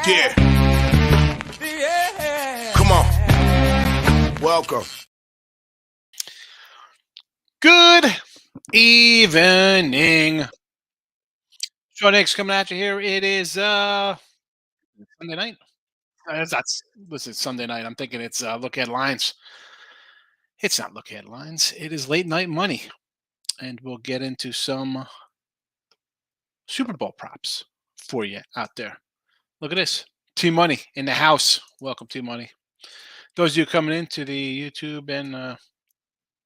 Yeah. Come on. Welcome. Good evening. Sean Higgs coming at you here. It is Sunday night. That's listen, Sunday night. I'm thinking it's look headlines. It's not look headlines. It is late night money. And we'll get into some Super Bowl props for you out there. Look at this. Team Money in the house. Welcome, Team Money. Those of you coming into the YouTube and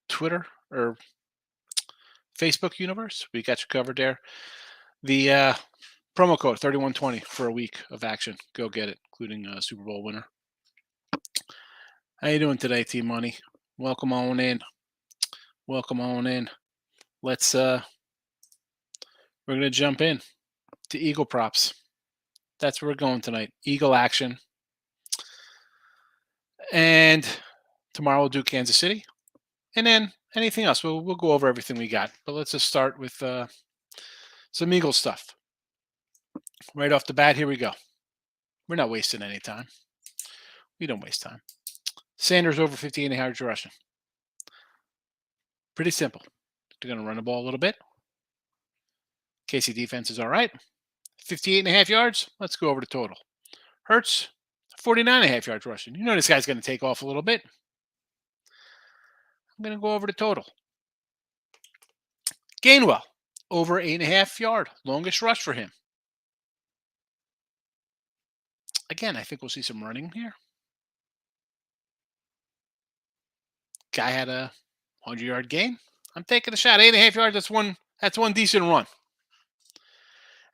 Twitter or Facebook universe, we got you covered there. The promo code 3120 for a week of action. Go get it, including a Super Bowl winner. How you doing today, Team Money? Welcome on in. Welcome on in. Let's we're gonna jump in to Eagle props. That's where we're going tonight. Eagle action. And tomorrow we'll do Kansas City. And then anything else. We'll go over everything we got. But let's just start with some Eagles stuff. Right off the bat, here we go. We're not wasting any time. We don't waste time. Sanders over 58 yards rushing. Pretty simple. They're going to run the ball a little bit. KC defense is all right. 58.5 yards. Let's go over the total. Hurts, 49.5 yards rushing. You know this guy's going to take off a little bit. I'm going to go over the total. Gainwell, over 8.5 yard. Longest rush for him. Again, I think we'll see some running here. Guy had a 100-yard gain. I'm taking a shot. 8.5 yards. That's one decent run.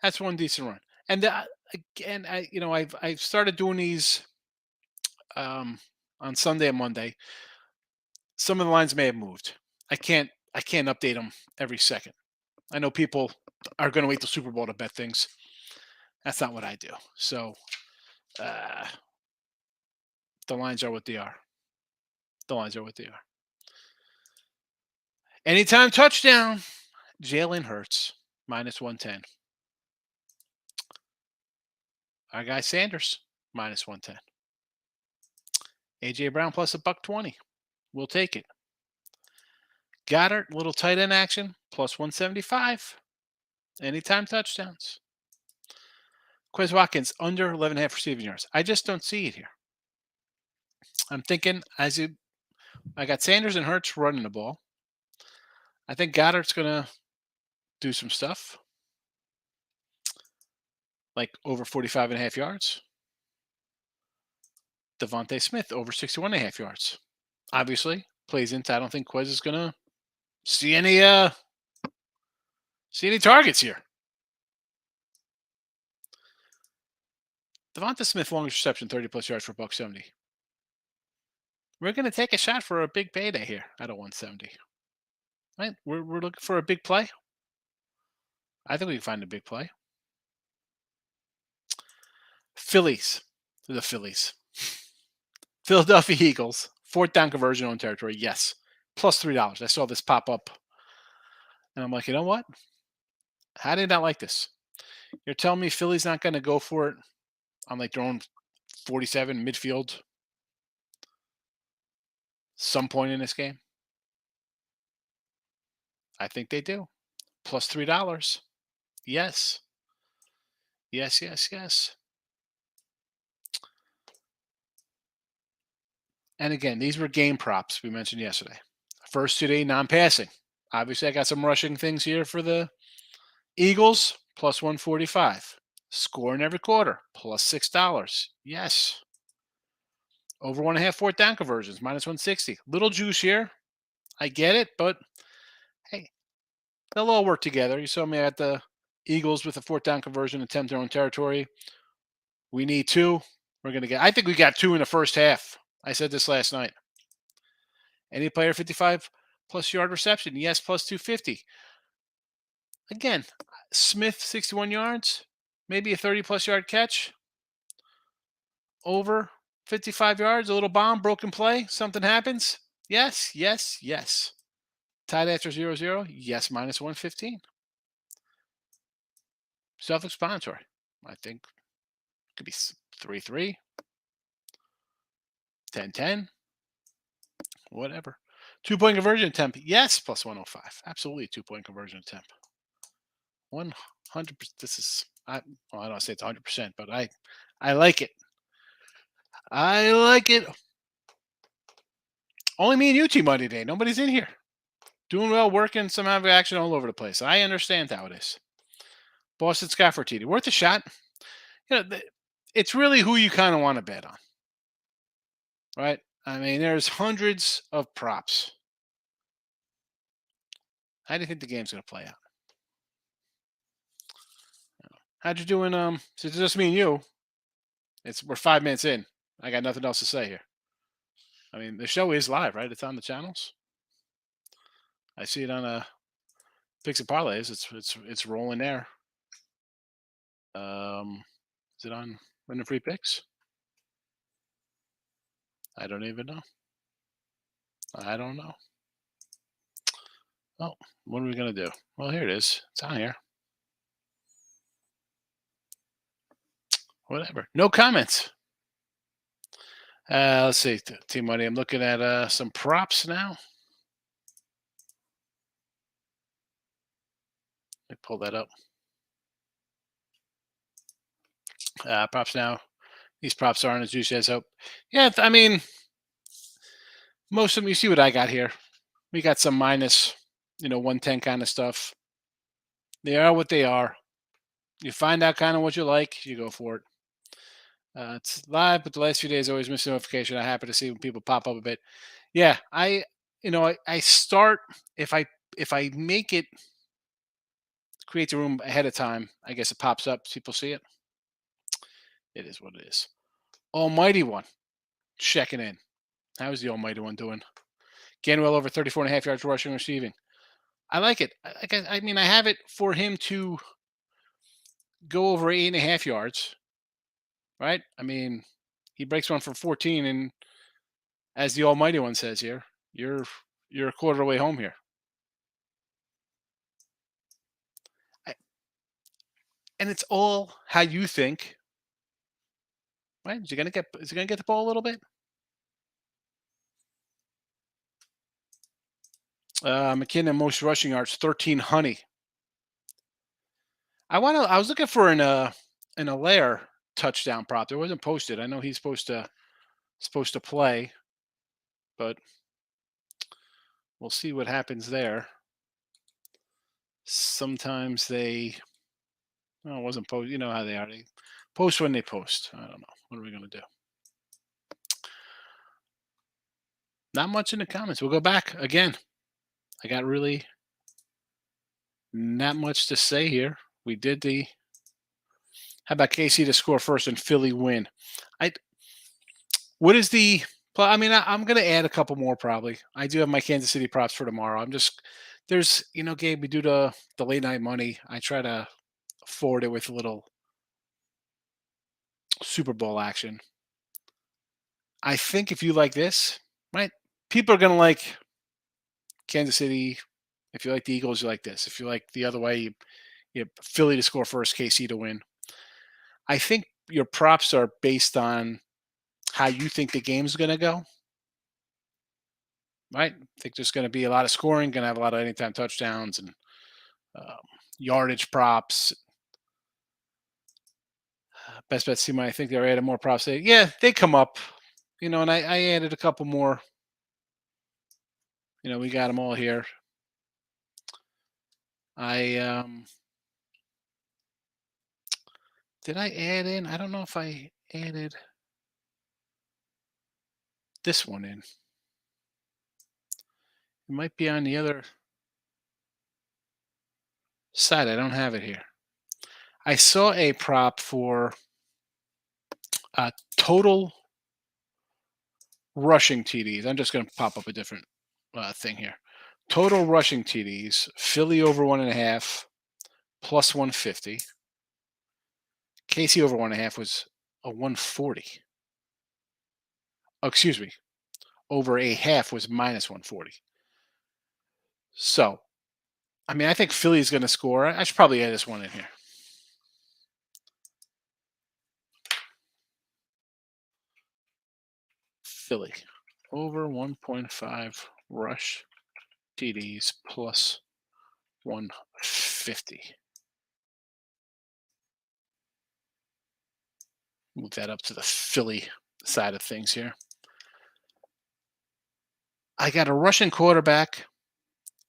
That's one decent run. And again, I've started doing these on Sunday and Monday. Some of the lines may have moved. I can't update them every second. I know people are going to wait till Super Bowl to bet things. That's not what I do. So the lines are what they are. The lines are what they are. Anytime touchdown, Jalen Hurts, minus 110. Our guy Sanders, minus 110. A.J. Brown plus $120. We'll take it. Goddard, little tight end action, plus 175. Anytime touchdowns. Quez Watkins, under 11.5 receiving yards. I just don't see it here. I'm thinking, I got Sanders and Hurts running the ball. I think Goddard's going to do some stuff. Like over 45.5 yards. Devontae Smith, over 61.5 yards. Obviously, plays into, I don't think Quez is going to see any targets here. Devonta Smith, longest reception, 30-plus yards for $170. We're going to take a shot for a big payday here at a 170. Right? We're looking for a big play. I think we can find a big play. The Phillies. Philadelphia Eagles, 4th down conversion on territory, yes. Plus $3. I saw this pop up. And I'm like, you know what? How did I not like this? You're telling me Philly's not going to go for it on like their own 47 midfield some point in this game? I think they do. Plus $3. Yes. Yes. And again, these were game props we mentioned yesterday. First today, non-passing. Obviously, I got some rushing things here for the Eagles, plus 145. Score in every quarter, plus $6. Yes. Over 1.5 4th down conversions, minus 160. Little juice here. I get it, but hey, they'll all work together. You saw me at the Eagles with a 4th down conversion attempt their own territory. We need 2. I think we got 2 in the first half. I said this last night. Any player 55-plus yard reception? Yes, plus 250. Again, Smith, 61 yards. Maybe a 30-plus yard catch. Over 55 yards, a little bomb, broken play. Something happens. Yes. Tied after 0-0. Yes, minus 115. Self-explanatory. I think it could be 3-3, 10-10, whatever. 2-point conversion attempt. Yes, plus 105. Absolutely 2-point conversion attempt. 100%. This is, well, I don't say it's 100%, but I like it. I like it. Only me and you, Team Monday Day. Nobody's in here. Doing well, working, some have action all over the place. I understand how it is. Boston Scott for TD. Worth a shot. It's really who you kind of want to bet on, right? I mean, there's hundreds of props. How do you think the game's going to play out? How'd you doing? So it's just me and you. We're 5 minutes in. I got nothing else to say here. I mean, the show is live, right? It's on the channels. I see it on Picks and Parlays. It's rolling there. Is it on Winning Free Picks? I don't even know. I don't know. Oh, what are we gonna do? Well, here it is. It's on here. Whatever. No comments. Let's see. Team Money. I'm looking at some props now. Let me pull that up. Props now. These props aren't as juicy as hope. Yeah, I mean, most of them. You see what I got here. We got some minus, 110 kind of stuff. They are what they are. You find out kind of what you like, you go for it. It's live, but the last few days I always miss a notification. I'm happy to see when people pop up a bit. Yeah, I start if I make it create the room ahead of time. I guess it pops up. People see it. It is what it is. Almighty One checking in. How's the Almighty One doing? Gainwell over 34 and a half yards rushing receiving. I like it. I mean, I have it for him to go over 8.5 yards. Right? I mean, he breaks one for 14, and as the Almighty One says here, you're a quarter way home here. And it's all how you think. Right? Is he gonna get the ball a little bit? McKinnon most rushing yards, 13 Honey. I was looking for an Allaire touchdown prop. It wasn't posted. I know he's supposed to play, but we'll see what happens there. Sometimes it wasn't post. You know how they are. They post when they post. I don't know. What are we gonna do? Not much in the comments. We'll go back again. I got really not much to say here. We did the. How about KC to score first and Philly win? What is the? I mean, I'm going to add a couple more probably. I do have my Kansas City props for tomorrow. There's, Gabe, we do the late night money. I try to forward it with a little Super Bowl action. I think if you like this, right, people are going to like Kansas City. If you like the Eagles, you like this. If you like the other way, you Philly to score first, KC to win. I think your props are based on how you think the game's going to go. Right? I think there's going to be a lot of scoring, going to have a lot of anytime touchdowns and yardage props. Best bet see I think they're adding more props. They come up, and I added a couple more. We got them all here. Did I add in? I don't know if I added this one in. It might be on the other side. I don't have it here. I saw a prop for total rushing TDs. I'm just going to pop up a different thing here. Total rushing TDs, Philly over 1.5, plus 150. KC over 1.5 was a 140. Oh, excuse me. Over a half was minus 140. So, I mean, I think Philly's going to score. I should probably add this one in here. Philly over 1.5 rush TDs plus 150. Move that up to the Philly side of things here. I got a Russian quarterback.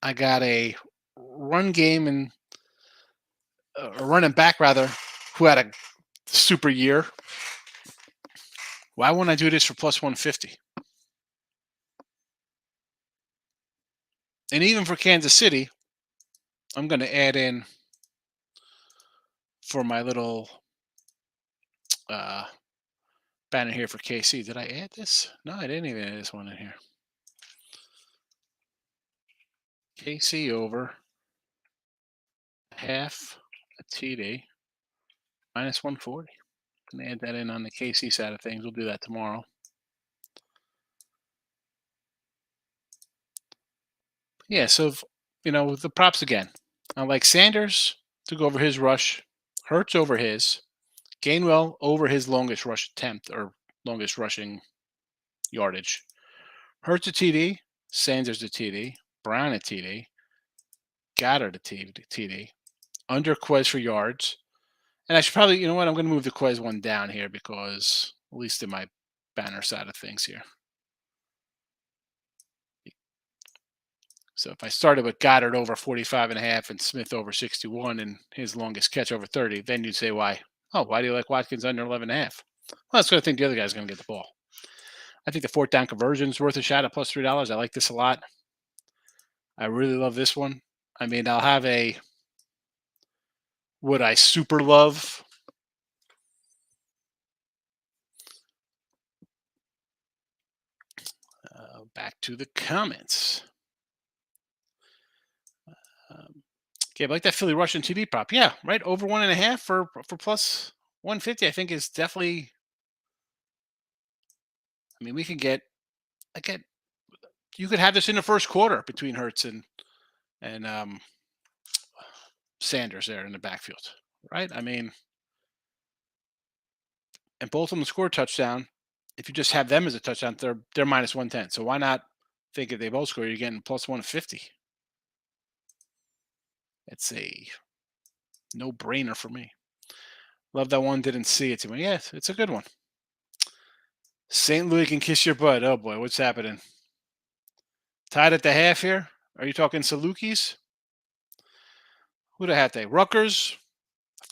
I got a run game and a running back rather, who had a super year. Why wouldn't I do this for plus 150? And even for Kansas City, I'm going to add in for my little uh, banner here for KC. Did I add this? No, I didn't even add this one in here. KC over half a TD minus 140. Can add that in on the KC side of things. We'll do that tomorrow. Yeah, so the props again. I like Sanders to go over his rush, Hurts over his, Gainwell over his longest rush attempt or longest rushing yardage. Hurts a TD, Sanders a TD, Brown a TD, Goddard a TD, under Quez for yards. And I should probably, I'm going to move the Quez one down here because at least in my banner side of things here. So if I started with Goddard over 45.5 and Smith over 61 and his longest catch over 30, then you'd say why? Oh, why do you like Watkins under 11.5? Well, that's because I think the other guy's going to get the ball. I think the fourth down conversion is worth a shot at plus $3. I like this a lot. I really love this one. I mean, I'll have a would I super love. Back to the comments. Okay, I like that Philly Russian TD prop. Yeah, right. Over 1.5 for plus 150. I think is definitely. I mean, we can get. You could have this in the first quarter between Hurts and Sanders there in the backfield, right? I mean, and both of them score a touchdown. If you just have them as a touchdown, they're minus 110. So why not think if they both score, you're getting plus 150? It's a no-brainer for me. Love that one. Didn't see it too much. Yeah, it's a good one. St. Louis can kiss your butt. Oh boy, what's happening? Tied at the half here. Are you talking Salukis? Who the heck they? Rutgers,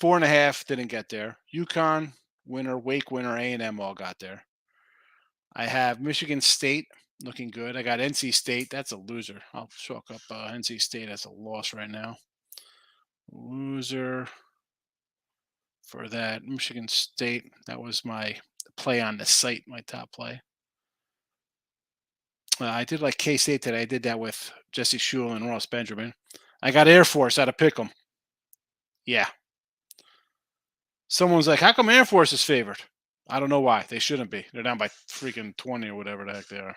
4.5 didn't get there. UConn winner, Wake winner, A&M all got there. I have Michigan State looking good. I got NC State. That's a loser. I'll chalk up NC State as a loss right now. Loser for that. Michigan State. That was my play on the site, my top play. I did like K-State today. I did that with Jesse Shule and Ross Benjamin. I got Air Force out of Pick'em. Yeah. Someone's like, how come Air Force is favored? I don't know why. They shouldn't be. They're down by freaking 20 or whatever the heck they are.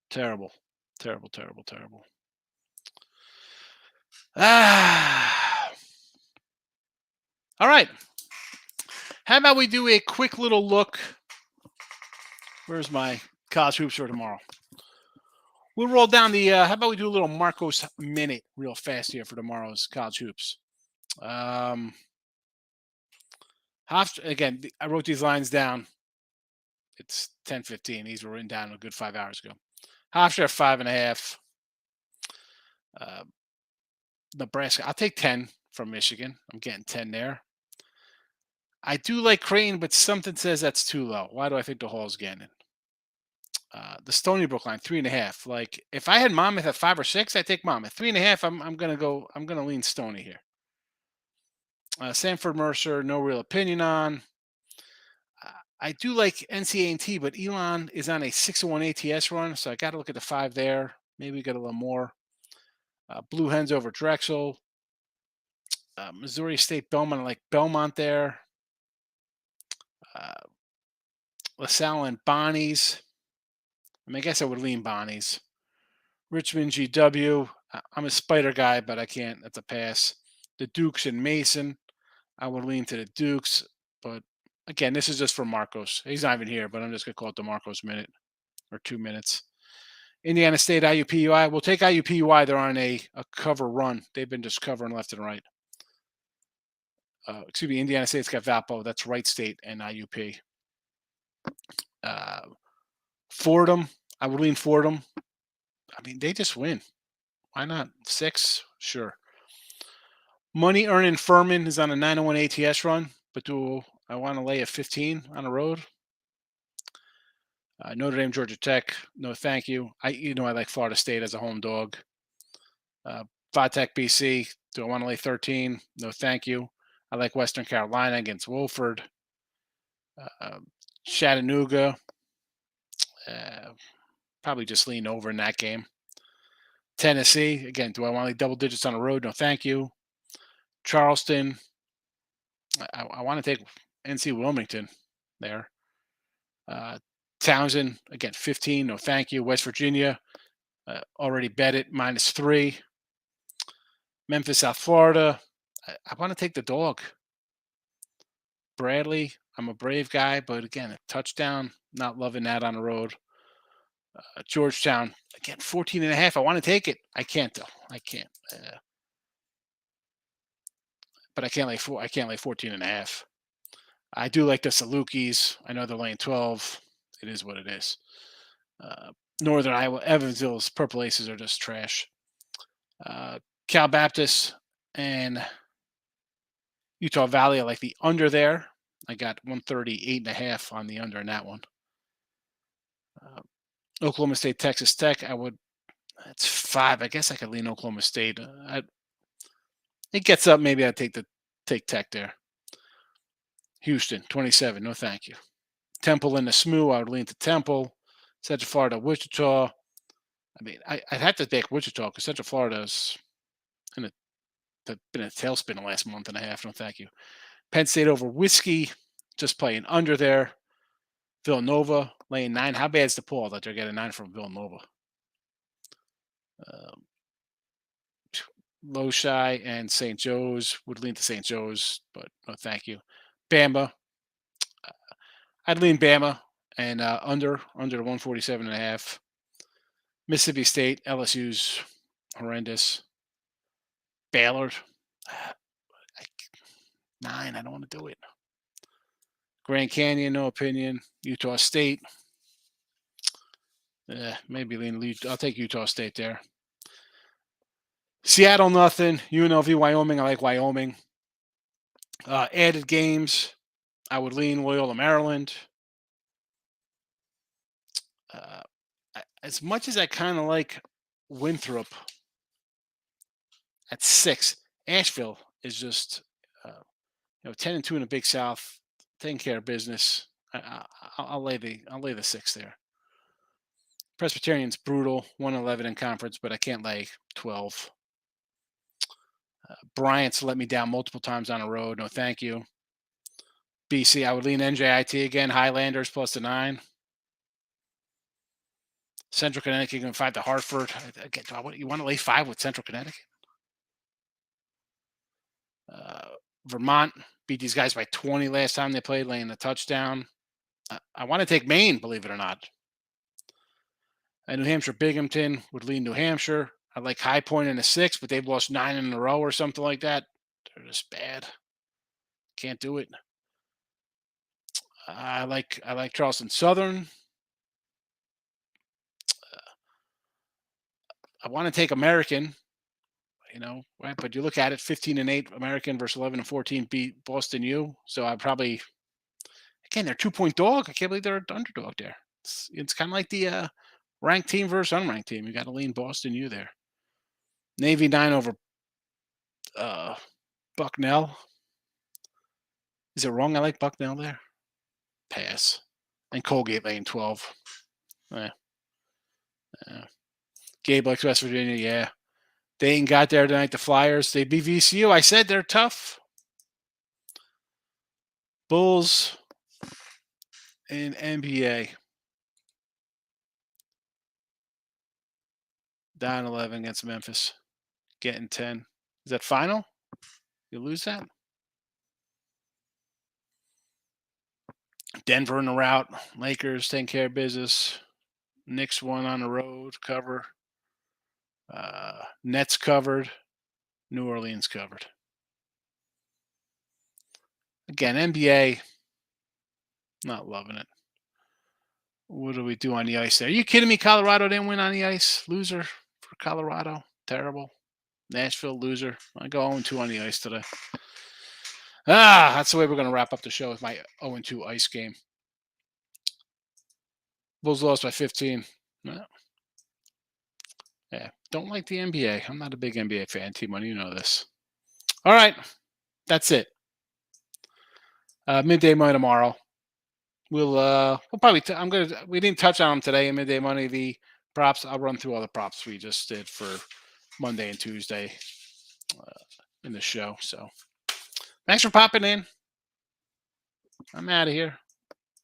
Terrible. Terrible, terrible, terrible. All right. How about we do a quick little look? Where's my college hoops for tomorrow? We'll roll down the, how about we do a little Marcos minute real fast here for tomorrow's college hoops. Again, I wrote these lines down. It's 10:15. These were written down a good 5 hours ago. Hofstra 5.5. Nebraska. I'll take 10 from Michigan. I'm getting 10 there. I do like Creighton, but something says that's too low. Why do I think the Hall's getting it? The Stony Brook line 3.5. Like if I had Monmouth at 5 or 6, I take Monmouth. 3.5. I'm gonna lean Stony here. Sanford Mercer, no real opinion on. I do like NCA&T, but Elon is on a 6-1 ATS run, so I got to look at the 5 there. Maybe we get a little more. Blue Hens over Drexel. Missouri State Belmont, I like Belmont there. LaSalle and Bonnie's. I guess I would lean Bonnie's. Richmond GW. I'm a Spider guy, but I can't. That's a pass. The Dukes and Mason. I would lean to the Dukes, but again, this is just for Marcos. He's not even here, but I'm just going to call it the Marcos minute. or 2 minutes. Indiana State IUPUI. We'll take IUPUI. They're on a cover run. They've been just covering left and right. Excuse me, Indiana State's got Valpo. That's Wright State and IUP. Uh, Fordham. I would lean Fordham. I mean, they just win. Why not? 6? Sure. Money earning Furman is on a 901 ATS run, but do I want to lay a 15 on the road? Notre Dame, Georgia Tech. No, thank you. I like Florida State as a home dog. Tech, BC. Do I want to lay 13? No, thank you. I like Western Carolina against Wolford. Chattanooga. Probably just lean over in that game. Tennessee. Again, do I want to lay double digits on the road? No, thank you. Charleston. I want to take NC Wilmington there. Townsend, again, 15. No, thank you. West Virginia. Already bet it, -3. Memphis, South Florida. I want to take the dog. Bradley, I'm a Brave guy, but again, a touchdown. Not loving that on the road. Georgetown, again, 14.5. I want to take it. I can't though. I can't. But I can't lay 14.5. I do like the Salukis. I know they're laying 12. It is what it is. Northern Iowa, Evansville's Purple Aces are just trash. Cal Baptist and Utah Valley, I like the under there. I got 138.5 on the under in that one. Oklahoma State, Texas Tech, that's 5. I guess I could lean Oklahoma State. It gets up, maybe I'd take Tech there. Houston, 27. No, thank you. Temple in the SMU, I would lean to Temple. Central Florida, Wichita. I mean, I'd have to take Wichita because Central Florida's been a tailspin the last month and a half. No, thank you. Penn State over Whiskey, just playing under there. Villanova laying 9. How bad is the poll that they're getting 9 from Villanova? Loshai and St. Joe's would lean to St. Joe's, but no, thank you. Bama, I'd lean Bama and under the 147.5. Mississippi State, LSU's horrendous. Baylor, 9. I don't want to do it. Grand Canyon, no opinion. Utah State, maybe lean. I'll take Utah State there. Seattle, nothing. UNLV, Wyoming. I like Wyoming. Added games, I would lean Loyola, Maryland. As much as I kind of like Winthrop at 6, Asheville is just 10-2 in the Big South, taking care of business. I'll lay the 6 there. Presbyterian's brutal, 111 in conference, but I can't lay 12. Bryant's let me down multiple times on the road. No, thank you. BC, I would lean NJIT again. Highlanders plus the 9. Central Connecticut going 5 to Hartford. Again, you want to lay 5 with Central Connecticut? Vermont beat these guys by 20 last time they played, laying a touchdown. I want to take Maine, believe it or not. New Hampshire Binghamton would lead New Hampshire. I like High Point in a 6, but they've lost 9 in a row or something like that. They're just bad. Can't do it. I like Charleston Southern. I want to take American, right? But you look at it, 15-8 American versus 11-14 beat Boston U. So I probably, again, they're 2-point dog. I can't believe they're an underdog there. It's kind of like the ranked team versus unranked team. You got to lean Boston U there. Navy 9 over Bucknell. Is it wrong? I like Bucknell there. Pass. And Colgate lane 12. Gabe likes West Virginia. Yeah. They ain't got there tonight. The Flyers. They beat VCU. I said they're tough. Bulls in NBA. Down 11 against Memphis. Getting 10. Is that final? You lose that? Denver in the route. Lakers taking care of business. Knicks won on the road cover. Nets covered. New Orleans covered. Again, NBA, not loving it. What do we do on the ice there? Are you kidding me? Colorado didn't win on the ice. Loser for Colorado. Terrible. Nashville loser. I go 0-2 on the ice today. That's the way we're going to wrap up the show with my 0-2 ice game. Bulls lost by 15. Yeah, don't like the NBA. I'm not a big NBA fan, T-Money. You know this. All right, that's it. Midday money tomorrow. We'll probably. We didn't touch on them today in midday money. The props. I'll run through all the props we just did for Monday and Tuesday in the show. So, thanks for popping in. I'm out of here.